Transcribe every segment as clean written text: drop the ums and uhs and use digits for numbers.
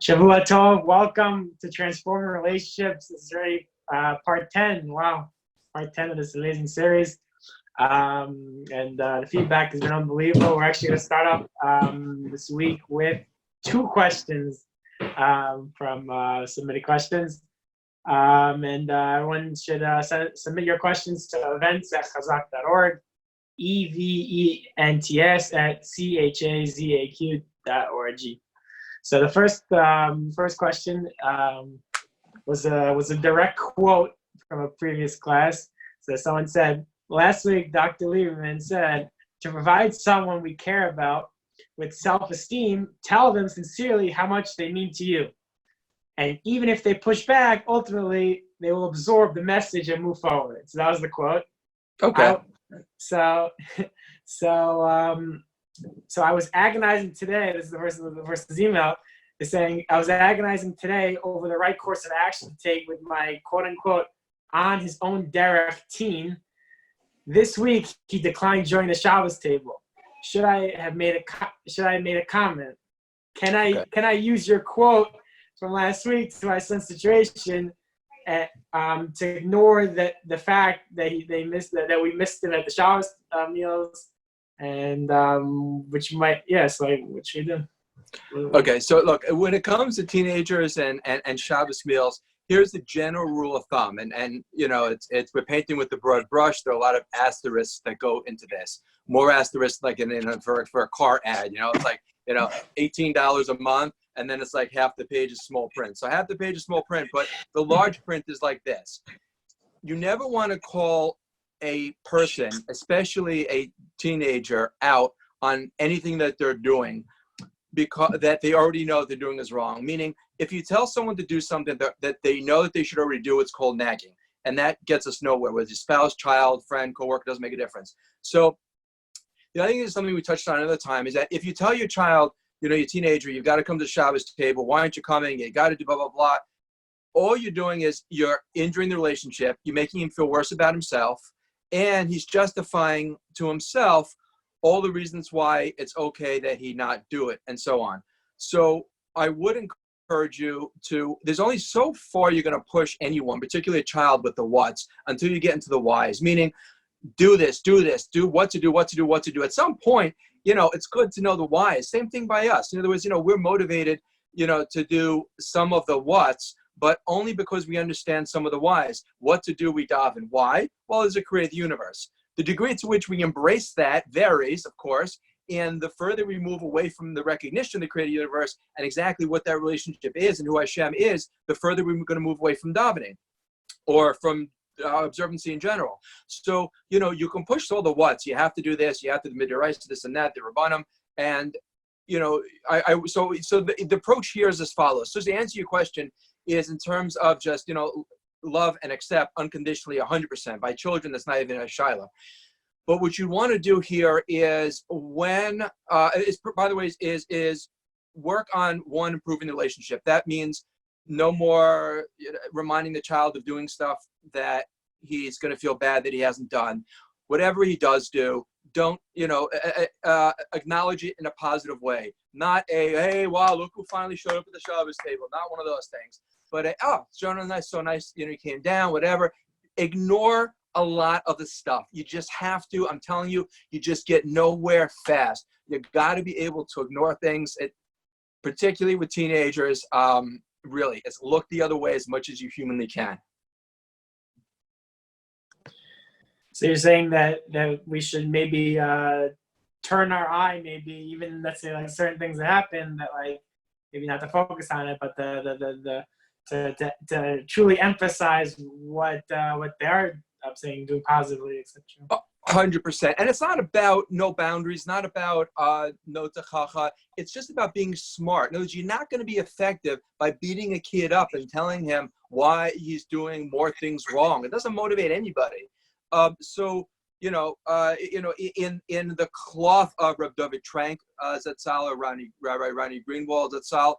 Shavua Tov, welcome to Transforming Relationships. This is already part 10. Wow, part 10 of this amazing series. The feedback has been unbelievable. We're actually going to start off this week with 2 questions from submitted questions. Everyone should submit your questions to events@chazaq.org, events@chazaq.org. So the first question was a direct quote from a previous class. So someone said, last week, Dr. Lieberman said, to provide someone we care about with self-esteem, tell them sincerely how much they mean to you. And even if they push back, ultimately, they will absorb the message and move forward. So that was the quote. Okay. So I was agonizing today. This is the first email. Is saying I was agonizing today over the right course of action to take with my quote unquote on his own derech teen. This week he declined joining the Shabbos table. Should I have made a comment? Can I use your quote from last week to my son's situation to ignore the fact that we missed him at the Shabbos meals, and which we do. Okay, so look, when it comes to teenagers and Shabbos meals, here's the general rule of thumb, and you know, it's we're painting with the broad brush. There are a lot of asterisks that go into this. More asterisks, like for a car ad. You know, it's like, you know, $18 a month, and then it's like half the page is small print. So half the page is small print, but the large print is like this. You never want to call a person, especially a teenager, out on anything that they're doing because that they already know they're doing is wrong. Meaning, if you tell someone to do something that they know that they should already do, it's called nagging. And that gets us nowhere. Whether your spouse, child, friend, coworker, doesn't make a difference. So the other thing is something we touched on another time is that if you tell your child, you know, your teenager, you've got to come to the Shabbos table, why aren't you coming? You got to do blah, blah, blah. All you're doing is you're injuring the relationship. You're making him feel worse about himself. And he's justifying to himself all the reasons why it's okay that he not do it, and so on. So I would encourage you to, there's only so far you're going to push anyone, particularly a child, with the what's until you get into the whys, meaning do this, do what to do. At some point, you know, it's good to know the whys. Same thing by us. In other words, you know, we're motivated, you know, to do some of the what's, but only because we understand some of the whys. What to do, we daven. Why? Well, there's a created universe. The degree to which we embrace that varies, of course, and the further we move away from the recognition of the created universe and exactly what that relationship is and who Hashem is, the further we're going to move away from davening or from observancy in general. So, you know, you can push all the what's. You have to do this, you have to do midoraisa, this and that, the rabbanim, and, you know, so the approach here is as follows. So to answer your question is in terms of just, you know, love and accept unconditionally 100% by children. That's not even a shiloh. But what you want to do here is is work on one, improving the relationship. That means no more reminding the child of doing stuff that he's going to feel bad that he hasn't done. Whatever he does do, don't, you know, acknowledge it in a positive way. Not a, hey, wow, look who finally showed up at the Shabbos table. Not one of those things. But, Jonah, so nice, you know, he came down, whatever. Ignore a lot of the stuff. You just have to, I'm telling you, you just get nowhere fast. You got to be able to ignore things, particularly with teenagers. Really, it's look the other way as much as you humanly can. So you're saying that we should maybe turn our eye, maybe even, let's say, like certain things that happen that, like, maybe not to focus on it, but to truly emphasize what they're saying, doing positively, etc. 100%. And it's not about no boundaries, not about no tachacha. It's just about being smart. In other words, you're not going to be effective by beating a kid up and telling him why he's doing more things wrong. It doesn't motivate anybody. So in the cloth of Reb David Trank Zatzal or Rabbi Ronnie Greenwald Zatzal,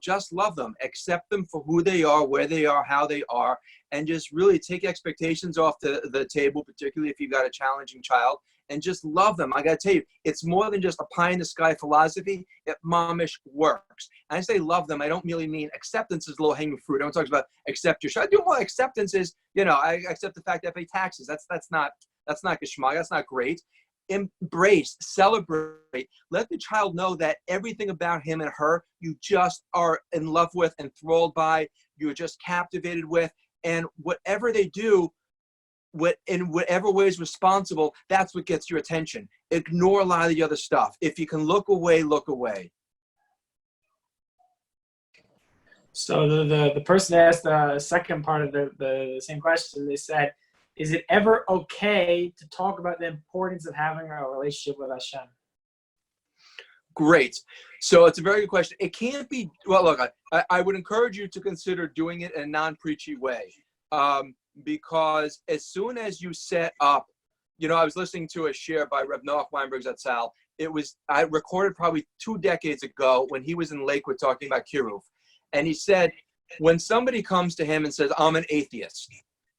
just love them, accept them for who they are, where they are, how they are, and just really take expectations off the table, particularly if you've got a challenging child, and just love them. I got to tell you, it's more than just a pie in the sky philosophy. It momish works. And I say love them. I don't merely mean acceptance is low hanging fruit. Everyone talks about accept your child. Acceptance is, I accept the fact that I pay taxes. That's not geschmack. That's not great. Embrace, celebrate. Let the child know that everything about him and her, you just are in love with, enthralled by, you're just captivated with, and whatever they do, in whatever way is responsible, that's what gets your attention. Ignore a lot of the other stuff. If you can look away, look away. So the person asked the second part of the same question. They said, is it ever okay to talk about the importance of having a relationship with Hashem? Great. So it's a very good question. It can't be, well, look, I would encourage you to consider doing it in a non-preachy way. Because as soon as you set up, I was listening to a share by Reb Noach Weinberg Zatzal. I recorded probably 2 decades ago when he was in Lakewood talking about Kiruv. And he said, when somebody comes to him and says, I'm an atheist,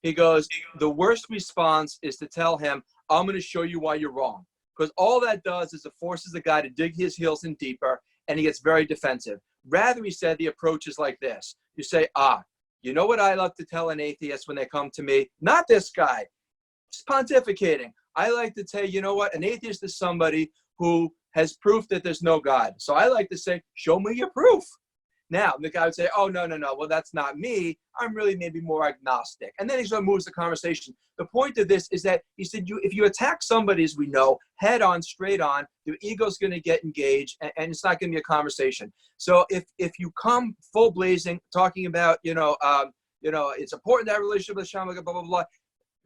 he goes, the worst response is to tell him, I'm going to show you why you're wrong. Because all that does is it forces the guy to dig his heels in deeper, and he gets very defensive. Rather, he said, the approach is like this. You say, you know what I love to tell an atheist when they come to me? Not this guy. It's pontificating. I like to say, you know what? An atheist is somebody who has proof that there's no God. So I like to say, show me your proof. Now, the guy would say, oh, no. Well, that's not me. I'm really maybe more agnostic. And then he sort of moves the conversation. The point of this is that he said, if you attack somebody, as we know, head on, straight on, the ego's going to get engaged, and it's not going to be a conversation. So if you come full blazing, talking about, it's important to have a relationship with Hashem, blah, blah, blah,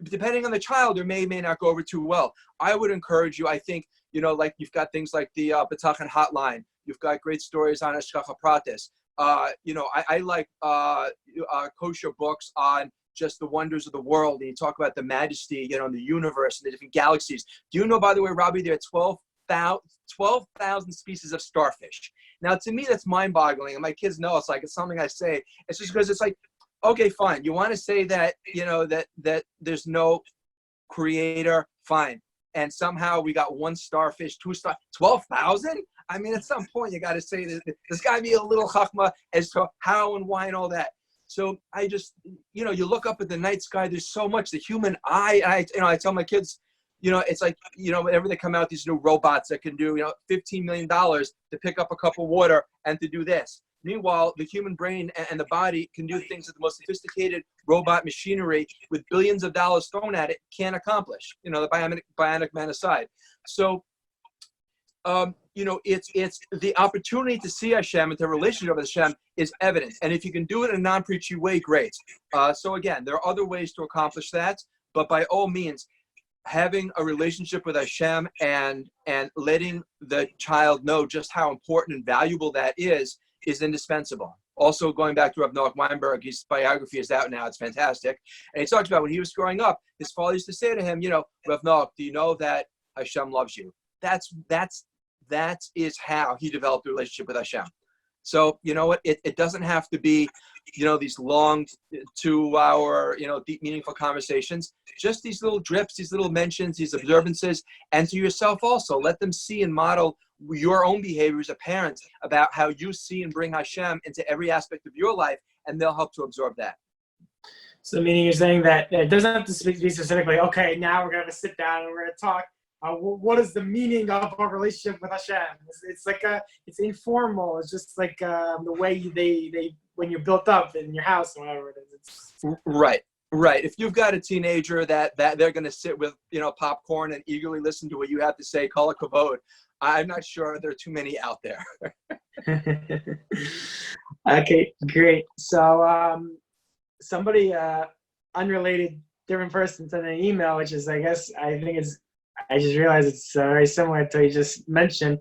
depending on the child, or may not go over too well. I would encourage you, I think, like you've got things like the B'tachon hotline. You've got great stories on Hashgacha Pratis. I like kosher books on just the wonders of the world, and you talk about the majesty, in the universe and the different galaxies. Do you know, by the way, Robbie, there are 12,000 species of starfish. Now, to me, that's mind-boggling, and my kids know it's something I say. It's just because it's like, okay, fine. You want to say that, that there's no creator, fine. And somehow we got one starfish, 12,000? I mean, at some point, you got to say that there's got to be a little chachma as to how and why and all that. So I just, you look up at the night sky, there's so much. The human eye, I tell my kids, it's like, whenever they come out, these new robots that can do, $15 million to pick up a cup of water and to do this. Meanwhile, the human brain and the body can do things that the most sophisticated robot machinery with billions of dollars thrown at it can't accomplish, the bionic man aside. So, it's the opportunity to see Hashem and to relationship with Hashem is evident. And if you can do it in a non-preachy way, great. So again, there are other ways to accomplish that, but by all means, having a relationship with Hashem and letting the child know just how important and valuable that is indispensable. Also, going back to Reb Noach Weinberg, his biography is out now. It's fantastic. And he talks about when he was growing up, his father used to say to him, Reb Noach, do you know that Hashem loves you? That is how he developed a relationship with Hashem. So, you know what? It doesn't have to be, these long 2-hour, deep, meaningful conversations. Just these little drips, these little mentions, these observances, and to yourself also. Let them see and model your own behavior as a parent about how you see and bring Hashem into every aspect of your life, and they'll help to absorb that. So meaning you're saying that it doesn't have to be specifically, okay, now we're going to sit down and we're going to talk. What is the meaning of our relationship with Hashem? It's like it's informal. It's just like the way they when you're built up in your house or whatever it is. Right. If you've got a teenager that they're going to sit with popcorn and eagerly listen to what you have to say, call it kavod. I'm not sure there are too many out there. Okay, great. So somebody unrelated, different person sent an email, which is I just realized it's very similar to what you just mentioned.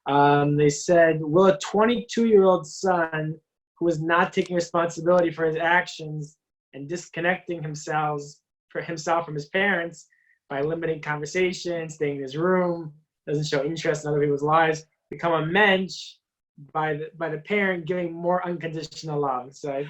They said, will a 22-year-old son who is not taking responsibility for his actions and disconnecting himself from his parents by limiting conversation, staying in his room, doesn't show interest in other people's lives, become a mensch by the parent giving more unconditional love. So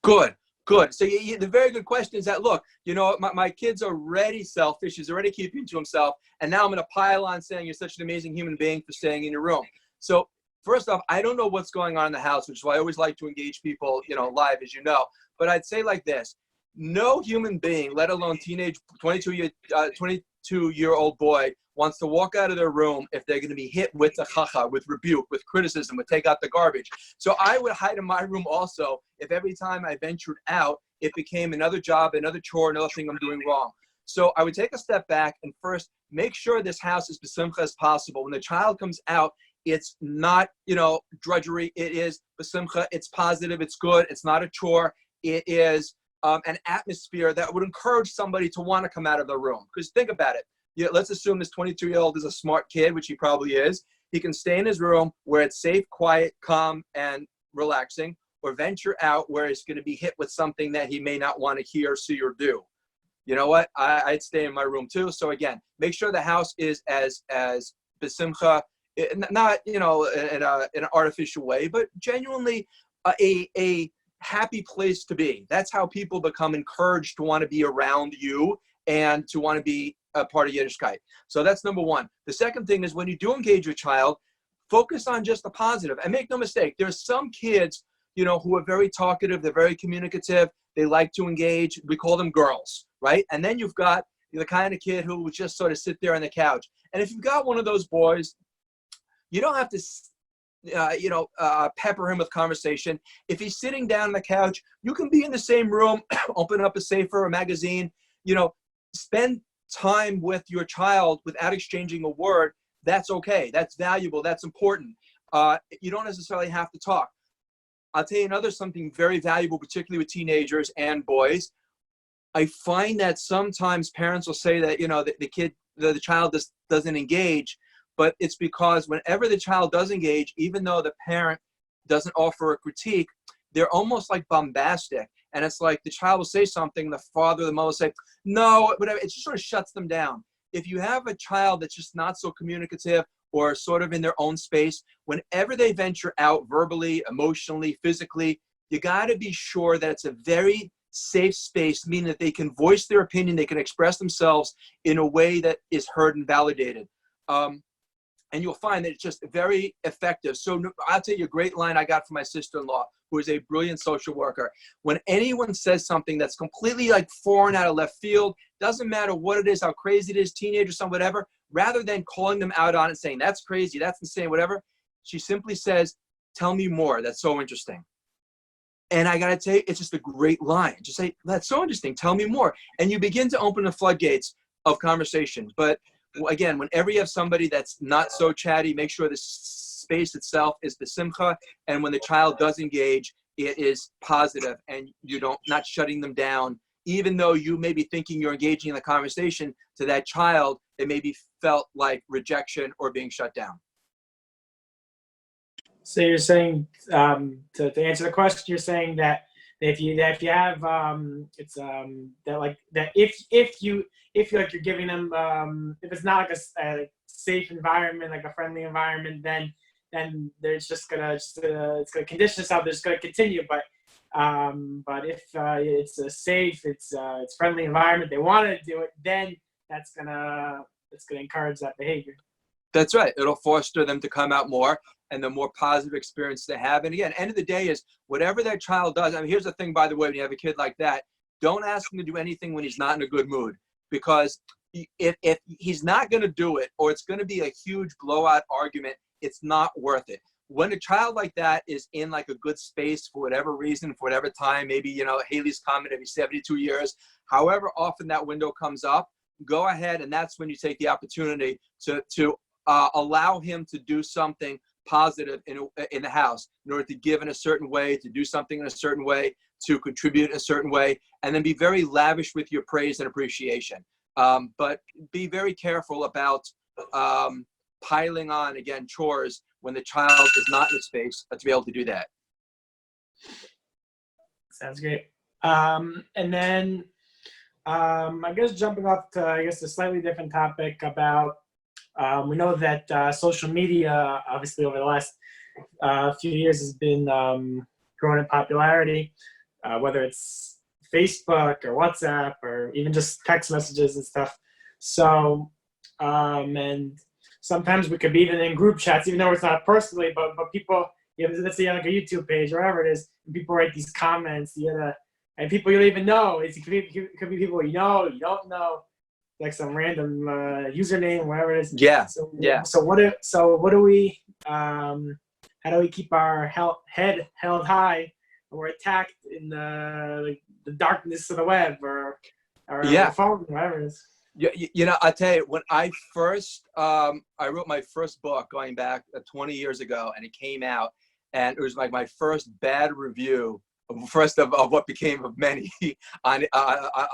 Good, good. So the very good question is that, look, you know, my kid's already selfish. He's already keeping to himself. And now I'm going to pile on saying you're such an amazing human being for staying in your room. So first off, I don't know what's going on in the house, which is why I always like to engage people, you know, live, as you know. But I'd say like this: no human being, let alone teenage 22-year-old boy, wants to walk out of their room if they're going to be hit with a chacha, with rebuke, with criticism, with take out the garbage. So I would hide in my room also if every time I ventured out, it became another job, another chore, another thing I'm doing wrong. So I would take a step back and first make sure this house is besimcha as possible. When the child comes out, it's not, you know, drudgery. It is besimcha. It's positive. It's good. It's not a chore. It is an atmosphere that would encourage somebody to want to come out of their room. Because think about it. Yeah, let's assume this 22-year-old is a smart kid, which he probably is. He can stay in his room where it's safe, quiet, calm, and relaxing, or venture out where he's going to be hit with something that he may not want to hear, see, or do. You know what? I'd stay in my room too. So again, make sure the house is as besimcha, not, you know, in an artificial way, but genuinely a happy place to be. That's how people become encouraged to want to be around you and to want to be a part of Yiddishkeit. So that's number one. The second thing is when you do engage your child, focus on just the positive. And make no mistake, there's some kids, you know, who are very talkative, they're very communicative, they like to engage. We call them girls, right? And then you've got the kind of kid who would just sort of sit there on the couch. And if you've got one of those boys, you don't have to pepper him with conversation. If he's sitting down on the couch, you can be in the same room, open up a sefer, a magazine, you know, spend time with your child without exchanging a word. That's okay. That's valuable. That's important. You don't necessarily have to talk. I'll tell you something very valuable, particularly with teenagers and boys. I find that sometimes parents will say that, you know, the child just doesn't engage, but it's because whenever the child does engage, even though the parent doesn't offer a critique, they're almost like bombastic. And it's like the child will say something, the father, the mother will say, no, whatever. It just sort of shuts them down. If you have a child that's just not so communicative or sort of in their own space, whenever they venture out verbally, emotionally, physically, you got to be sure that it's a very safe space, meaning that they can voice their opinion, they can express themselves in a way that is heard and validated. And you'll find that it's just very effective. So I'll tell you a great line I got from my sister-in-law, who is a brilliant social worker. When anyone says something that's completely like foreign, out of left field, doesn't matter what it is, how crazy it is, teenager, some whatever, rather than calling them out on it, saying, that's crazy, that's insane, whatever, she simply says, tell me more, that's so interesting. And I gotta tell you, it's just a great line. Just say, that's so interesting, tell me more. And you begin to open the floodgates of conversation. But again, whenever you have somebody that's not so chatty, make sure the space itself is besimcha, and when the child does engage, it is positive, and you don't not shutting them down, even though you may be thinking you're engaging in the conversation. To that child, it may be felt like rejection or being shut down. So you're saying, to answer the question, you're saying that if you have if you're giving them, if it's not like a safe environment, like a friendly environment, then they're just gonna it's gonna condition itself. They're just gonna continue. But if it's a safe, it's friendly environment, they want to do it, then it's gonna encourage that behavior. That's right. It'll foster them to come out more, and the more positive experience they have. And again, end of the day is whatever that child does. I mean, here's the thing, by the way, when you have a kid like that, don't ask him to do anything when he's not in a good mood, because if he's not going to do it, or it's going to be a huge blowout argument, it's not worth it. When a child like that is in like a good space for whatever reason, for whatever time, maybe, you know, Haley's comment every 72 years, however often that window comes up, go ahead, and that's when you take the opportunity to allow him to do something positive in the house, in order to give in a certain way, to do something in a certain way, to contribute in a certain way, and then be very lavish with your praise and appreciation. But be very careful about piling on, again, chores when the child is not in a space to be able to do that. Sounds great. And then I guess jumping off to, I guess, a slightly different topic about, we know that social media, obviously over the last few years has been growing in popularity, whether it's Facebook or WhatsApp or even just text messages and stuff. So, and sometimes we could be even in group chats, even though it's not personally, but people, let's say like a YouTube page or whatever it is, and people write these comments, and people you don't even know. It could be people you know, you don't know, like some random username, whatever it is. Yeah. So yeah. So what do we? How do we keep our head held high when we're attacked in the darkness of the web or the phone, whatever it is? You know, I'll tell you, when I first, I wrote my first book going back 20 years ago, and it came out, and it was like my first bad review, first of what became of many on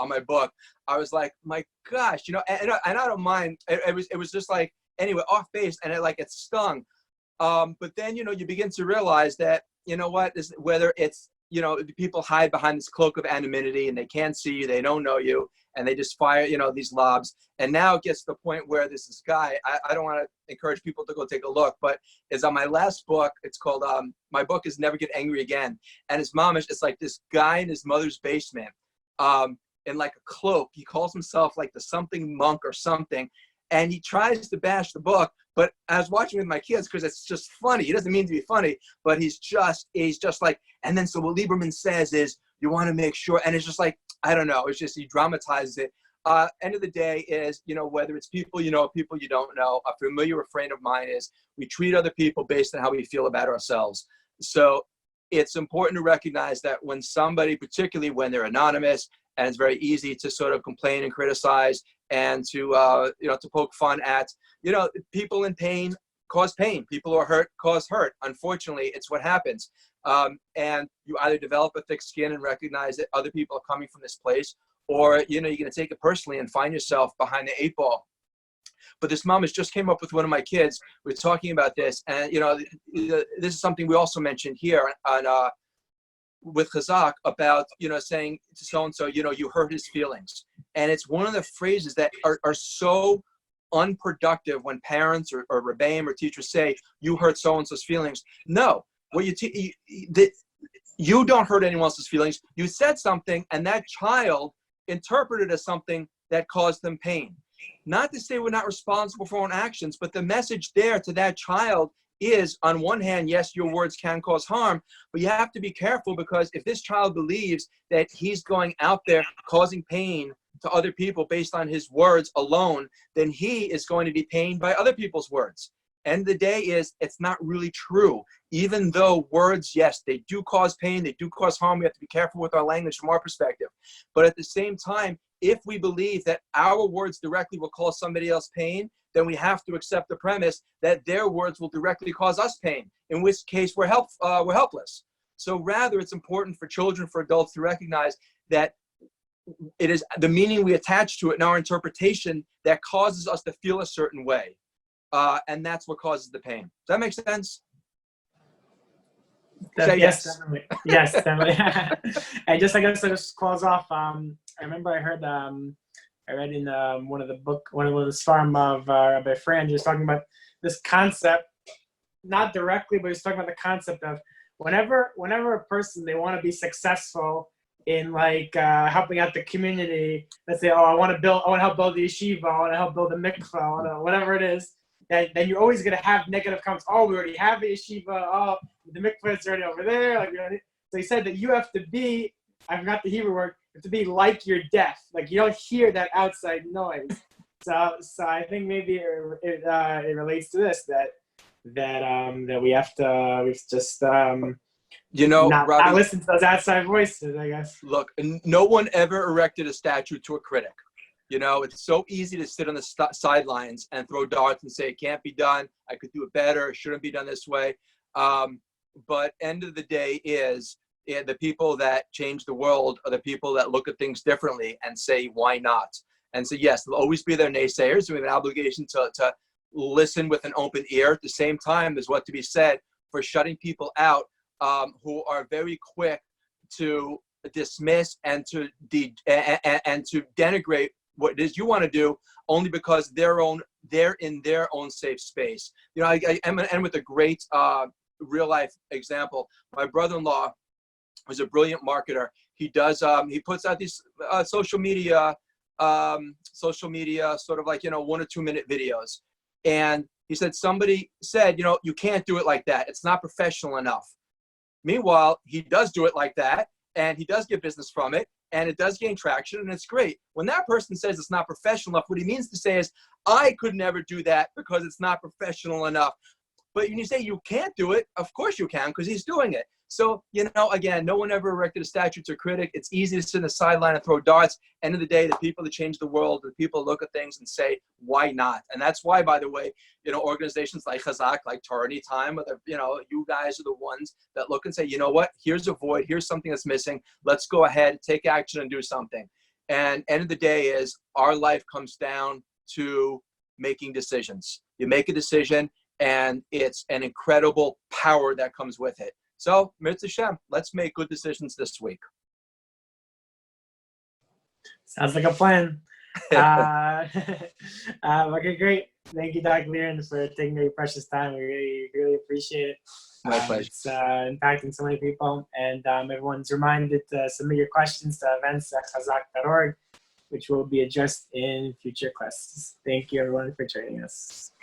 my book. I was like, my gosh, you know, and I don't mind. It was just like, anyway, off base, and it stung. But then, you know, you begin to realize that, you know what, whether it's, you know, people hide behind this cloak of anonymity and they can't see you, they don't know you, and they just fire, you know, these lobs. And now it gets to the point where this guy, I don't want to encourage people to go take a look, but it's on my last book. It's called, my book is Never Get Angry Again. And his mom is, it's like this guy in his mother's basement, in like a cloak. He calls himself like the something monk or something. And he tries to bash the book, but I was watching with my kids because it's just funny. He doesn't mean to be funny, but he's just like, and then so what Lieberman says is, you want to make sure, and it's just like, I don't know, it's just, he dramatizes it. End of the day is, you know, whether it's people you know, people you don't know, a familiar refrain of mine is, we treat other people based on how we feel about ourselves. So it's important to recognize that when somebody, particularly when they're anonymous, and it's very easy to sort of complain and criticize and to, you know, to poke fun at, you know, people in pain cause pain. People who are hurt cause hurt. Unfortunately, it's what happens. And you either develop a thick skin and recognize that other people are coming from this place, or, you know, you're going to take it personally and find yourself behind the 8 ball. But this mom has just came up with one of my kids. We're talking about this, and, you know, this is something we also mentioned here on, with Chazaq about, you know, saying to so-and-so, you know, you hurt his feelings. And it's one of the phrases that are so unproductive when parents or rebbeim or teachers say, you hurt so-and-so's feelings. No, what you don't hurt anyone else's feelings. You said something, and that child interpreted as something that caused them pain. Not to say we're not responsible for our own actions, but the message there to that child is, on one hand, yes, your words can cause harm, but you have to be careful, because if this child believes that he's going out there causing pain to other people based on his words alone, then he is going to be pained by other people's words. End of the day is, it's not really true. Even though words, yes, they do cause pain, they do cause harm, we have to be careful with our language from our perspective. But at the same time, if we believe that our words directly will cause somebody else pain, then we have to accept the premise that their words will directly cause us pain, in which case we're helpless. So rather, it's important for children, for adults to recognize that it is the meaning we attach to it in our interpretation that causes us to feel a certain way. And that's what causes the pain. Does that make sense? Yes, definitely. Yes, definitely. And just, I guess, to just close off, I remember I read in one of the Sfarim of Rabbi Fran, he was talking about this concept, not directly, but he was talking about the concept of whenever a person, they want to be successful in like helping out the community. Let's say, oh, I want to help build the yeshiva, I want to help build a mikvah, whatever it is. Then you're always going to have negative comments. Oh, we already have a yeshiva. Oh, the mikvah is already over there. Like, so he said that you have to be, I forgot the Hebrew word, you have to be like you're deaf. Like, you don't hear that outside noise. So I think maybe it relates to this, that we have to just you know, not Robbie, listen to those outside voices, I guess. Look, no one ever erected a statue to a critic. You know, it's so easy to sit on the sidelines and throw darts and say, it can't be done, I could do it better, it shouldn't be done this way. But end of the day is, the people that change the world are the people that look at things differently and say, why not? And so, yes, there'll always be their naysayers. We have an obligation to listen with an open ear. At the same time, there's what to be said for shutting people out who are very quick to dismiss and to and to denigrate what it is you want to do only because they're in their own safe space. You know, I'm gonna end with a great real life example. My brother-in-law was a brilliant marketer. He does he puts out these social media sort of like, you know, 1 or 2 minute videos. And he said, somebody said, you know, you can't do it like that. It's not professional enough. Meanwhile, he does do it like that, and he does get business from it, and it does gain traction, and it's great. When that person says it's not professional enough, what he means to say is, I could never do that because it's not professional enough. But when you say you can't do it, of course you can, because he's doing it. So, you know, again, no one ever erected a statue to a critic. It's easy to sit in the sideline and throw darts. End of the day, the people that change the world, the people look at things and say, why not? And that's why, by the way, you know, organizations like Chazaq, like Torah Anytime, you know, you guys are the ones that look and say, you know what, here's a void, here's something that's missing. Let's go ahead, take action and do something. And end of the day is our life comes down to making decisions. You make a decision, and it's an incredible power that comes with it. So, Mitzvah Shem, let's make good decisions this week. Sounds like a plan. Okay, great. Thank you, Dr. Lieberman, for taking your precious time. We really appreciate it. My pleasure. It's impacting so many people. And everyone's reminded to submit your questions to events@chazaq.org, which will be addressed in future classes. Thank you, everyone, for joining us.